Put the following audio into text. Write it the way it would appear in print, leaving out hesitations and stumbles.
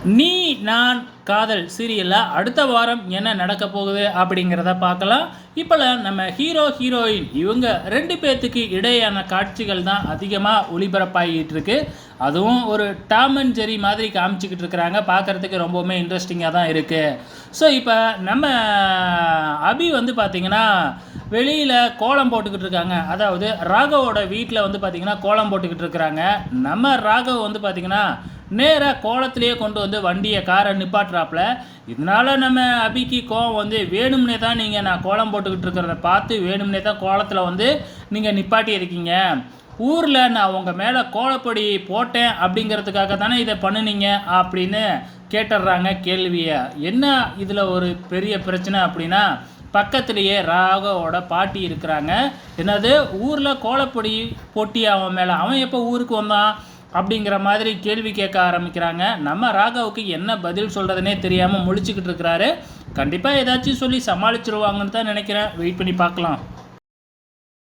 நீ நான் காதல் சீரியலில் அடுத்த வாரம் என்ன நடக்க போகுது அப்படிங்கிறத பார்க்கலாம். இப்போலாம் நம்ம ஹீரோ ஹீரோயின் இவங்க 2 பேர்த்துக்கு இடையேயான காட்சிகள் தான் அதிகமாக ஒளிபரப்பாகிட்டு இருக்கு. அதுவும் ஒரு டாம் அண்ட் ஜெரி மாதிரி காமிச்சிக்கிட்டு இருக்கிறாங்க. பார்க்குறதுக்கு ரொம்பவுமே இன்ட்ரெஸ்டிங்காக தான் இருக்குது. ஸோ இப்போ நம்ம அபி வந்து பார்த்திங்கன்னா வெளியில் கோலம் போட்டுக்கிட்டு இருக்காங்க. அதாவது ராகவோட வீட்டில் வந்து பார்த்திங்கன்னா கோலம் போட்டுக்கிட்டு இருக்கிறாங்க. நம்ம ராகவ் வந்து பார்த்திங்கன்னா நேராக கோலத்திலேயே கொண்டு வந்து வண்டியை காரை நிப்பாட்டுறாப்புல. இதனால் நம்ம அபிக்கு கோவம் வந்து வேணும்னே தான் நீங்கள் நான் கோலம் போட்டுக்கிட்டு இருக்கிறத பார்த்து வேணும்னே தான் கோலத்தில் வந்து நீங்கள் நிப்பாட்டி இருக்கீங்க. ஊரில் நான் உங்கள் மேலே கோலப்பொடி போட்டேன் அப்படிங்கிறதுக்காக தானே இதை பண்ணினீங்க அப்படின்னு கேட்டுடுறாங்க கேள்வியை. என்ன இதில் ஒரு பெரிய பிரச்சனை அப்படின்னா, பக்கத்துலேயே ராகவோட பாட்டி இருக்கிறாங்க. என்னது ஊரில் கோலப்பொடி போட்டி அவன் மேலே, அவன் எப்போ ஊருக்கு வந்தான் அப்படிங்கிற மாதிரி கேள்வி கேட்க ஆரம்பிக்கிறாங்க. நம்ம ராகவுக்கு என்ன பதில் சொல்கிறதுனே தெரியாமல் முழிச்சுக்கிட்டு இருக்கிறாரு. கண்டிப்பாக ஏதாச்சும் சொல்லி சமாளிச்சிருவாங்கன்னு தான் நினைக்கிறேன். வெயிட் பண்ணி பார்க்கலாம்.